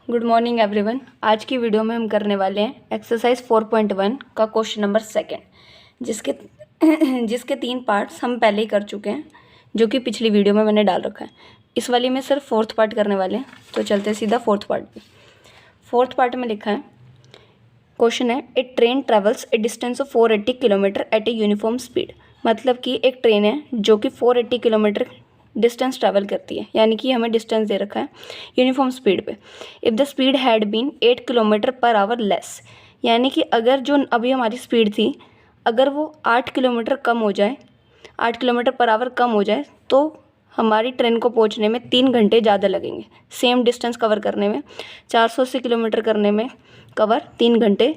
Good morning everyone. आज की video में हम करने वाले हैं एक्सरसाइज 4.1 का क्वेश्चन नंबर सेकंड, जिसके 3 पार्ट्स हम पहले ही कर चुके हैं, जो कि पिछली वीडियो में मैंने डाल रखा है। इस वाली में सिर्फ फोर्थ पार्ट करने वाले हैं, तो चलते हैं सीधा फोर्थ पार्ट पे। फोर्थ पार्ट में लिखा है, क्वेश्चन है a train travels a distance of 480 kilometre at a uniform speed. मतलब कि एक ट्रेन है जो कि 480 किलोमीटर डिस्टेंस ट्रैवल करती है, यानी कि हमें डिस्टेंस दे रखा है यूनिफॉर्म स्पीड पे। If the speed had been 8 kilometre per hour less, यानी कि अगर जो अभी हमारी स्पीड थी, अगर वो 8 किलोमीटर कम हो जाए, 8 किलोमीटर पर आवर कम हो जाए, तो हमारी ट्रेन को पहुंचने में 3 घंटे ज़्यादा लगेंगे। सेम डिस्टेंस कवर करने में 480 किलोमीटर करने में कवर 3 घंटे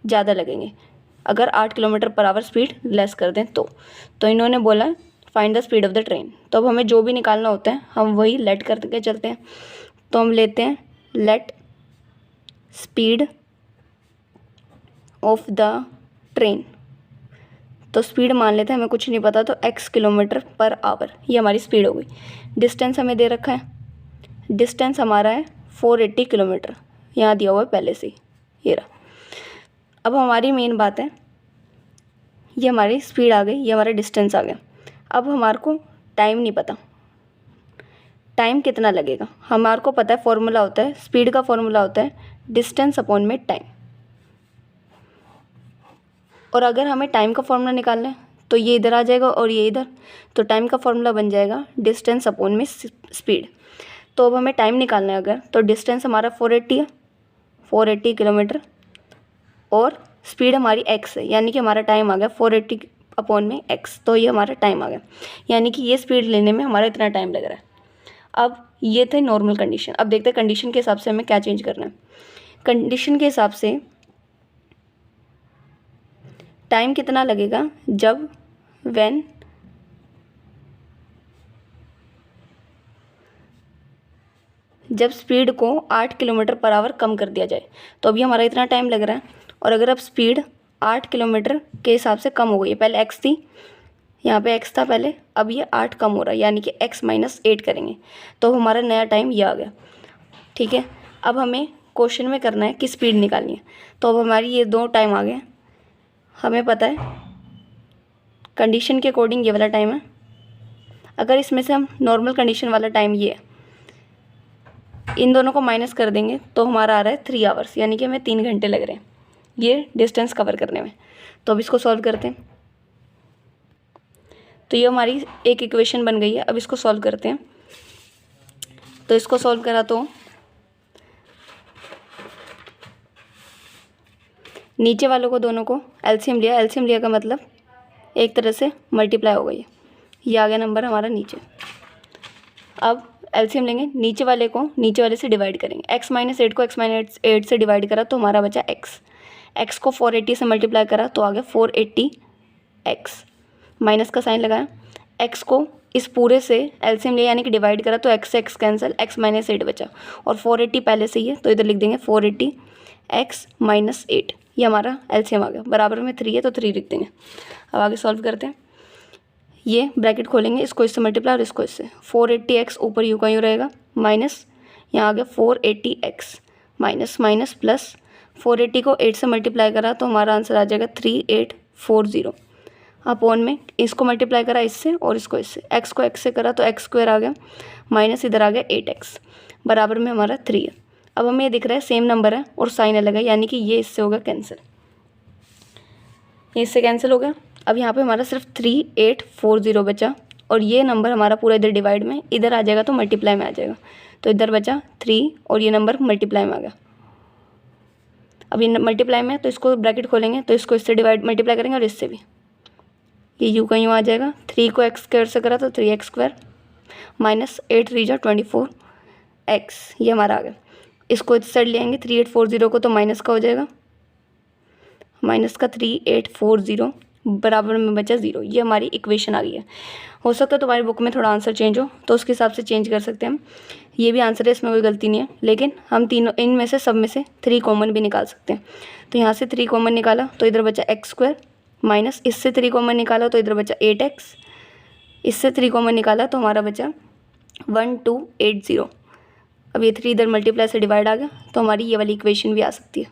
ज़्यादा लगेंगे अगर 8 kilometre per our speed less कर दें तो इन्होंने बोला find the speed of the train. तो अब हमें जो भी निकालना होता है हम वही लेट करके चलते हैं। तो हम लेते हैं let speed of the train. तो स्पीड मान लेते हैं, हमें कुछ नहीं पता, तो x किलोमीटर पर आवर, ये हमारी स्पीड हो गई। डिस्टेंस हमें दे रखा है, डिस्टेंस हमारा है 480 किलोमीटर, यहाँ दिया हुआ है पहले से ही, ये रहा। अब हमारी मेन बात है, ये हमारी स्पीड आ गई, ये हमारा डिस्टेंस आ गया। अब हमारे को टाइम नहीं पता, टाइम कितना लगेगा। हमारे को पता है फॉर्मूला होता है, स्पीड का फॉर्मूला होता है डिस्टेंस अपॉन में टाइम। और अगर हमें टाइम का फॉर्मूला निकालना है तो ये इधर आ जाएगा और ये इधर, तो टाइम का फॉर्मूला बन जाएगा डिस्टेंस अपॉन में स्पीड। तो अब हमें टाइम निकालना है अगर, तो डिस्टेंस हमारा 480 है, 480 किलोमीटर, और स्पीड हमारी x है, यानी कि हमारा टाइम आ गया 480 अपॉन में x। तो ये हमारा टाइम आ गया, यानी कि ये स्पीड लेने में हमारा इतना टाइम लग रहा है। अब ये थे नॉर्मल कंडीशन। अब देखते हैं कंडीशन के हिसाब से हमें क्या चेंज करना है। कंडीशन के हिसाब से टाइम कितना लगेगा जब स्पीड को 8 किलोमीटर पर आवर कम कर दिया जाए। तो अभी हमारा इतना टाइम लग रहा है, और अगर अब स्पीड 8 किलोमीटर के हिसाब से कम हो गई है, पहले x थी, यहाँ पे x था पहले, अब ये 8 कम हो रहा है, यानी कि x माइनस 8 करेंगे, तो हमारा नया टाइम ये आ गया। ठीक है, अब हमें क्वेश्चन में करना है कि स्पीड निकालनी है। तो अब हमारी ये दो टाइम आ गए, हमें पता है कंडीशन के अकॉर्डिंग ये वाला टाइम है। अगर इसमें से हम नॉर्मल कंडीशन वाला टाइम ये है, इन दोनों को माइनस कर देंगे तो हमारा आ रहा है 3 आवर्स, यानी कि हमें 3 घंटे लग रहे हैं ये डिस्टेंस कवर करने में। तो अब इसको सॉल्व करते हैं। तो ये हमारी एक इक्वेशन बन गई है। अब इसको सॉल्व करते हैं। तो इसको सॉल्व करा तो नीचे वालों को दोनों को एलसीएम लिया, एलसीएम लिया का मतलब एक तरह से मल्टीप्लाई हो गई, ये आ गया नंबर हमारा नीचे। अब एलसीएम लेंगे, नीचे वाले को नीचे वाले से डिवाइड करेंगे। x माइनस 8 को x माइनस 8 से डिवाइड करा तो हमारा बचा x को 480 से मल्टीप्लाई करा तो आ गया 480x, माइनस का साइन लगाया। x को इस पूरे से एलसीएम लिया, यानी कि डिवाइड करा, तो x से x कैंसिल, x माइनस 8 बचा, और 480 पहले से ही है तो इधर लिख देंगे 480x माइनस 8, ये हमारा एलसीएम आ गया। बराबर में 3 है तो 3 लिख देंगे। अब आगे सॉल्व करते हैं। ये ब्रैकेट खोलेंगे, इसको इससे मल्टीप्लाई और इसको इससे, 480x ऊपर यू का यूँ रहेगा, माइनस यहाँ आ गया 480x, माइनस माइनस प्लस, 480 को 8 से मल्टीप्लाई करा तो हमारा आंसर आ जाएगा 3840, अपॉन में इसको मल्टीप्लाई करा इससे और इसको इससे, x को x से करा तो x स्क्वायर आ गया, माइनस इधर आ गया 8x, बराबर में हमारा 3 है। अब हमें ये दिख रहा है सेम नंबर है और साइन अलग है, यानी कि ये इससे होगा कैंसिल, ये इससे कैंसिल हो गया। अब यहाँ पे हमारा सिर्फ 3840 बचा, और ये नंबर हमारा पूरा इधर डिवाइड में, इधर आ जाएगा तो मल्टीप्लाई में आ जाएगा, तो इधर बचा 3 और ये नंबर मल्टीप्लाई में आ गया। अब ये मल्टीप्लाई में है तो इसको ब्रैकेट खोलेंगे, तो इसको इससे डिवाइड मल्टीप्लाई करेंगे और इससे भी, ये यू का यूँ आ जाएगा। 3 को x स्क्वायर से करा तो 3x स्क्वायर, माइनस 8 3 जा 24x, ये हमारा आ गया। इसको इस साइड ले आएंगे 3840 को, तो माइनस का हो जाएगा, माइनस का 3840, बराबर में बचा 0। ये हमारी इक्वेशन आ गई है। हो सकता है तुम्हारी बुक में थोड़ा आंसर चेंज हो, तो उसके हिसाब से चेंज कर सकते हैं हम। ये भी आंसर है, इसमें कोई गलती नहीं है, लेकिन हम तीनों इनमें से सब में से 3 कॉमन भी निकाल सकते हैं। तो यहाँ से 3 कॉमन निकाला तो इधर बचा x स्क्वायर, माइनस इससे 3 कॉमन निकाला तो इधर बचा 8x, इससे 3 कॉमन निकाला तो हमारा बचा 1280। अब ये 3 इधर मल्टीप्लाई से डिवाइड आ गया, तो हमारी ये वाली इक्वेशन भी आ सकती है।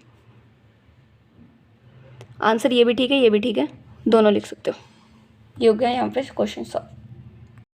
आंसर ये भी ठीक है, ये भी ठीक है, दोनों लिख सकते हो। ये हो गया यहाँ पे क्वेश्चन सॉल्व।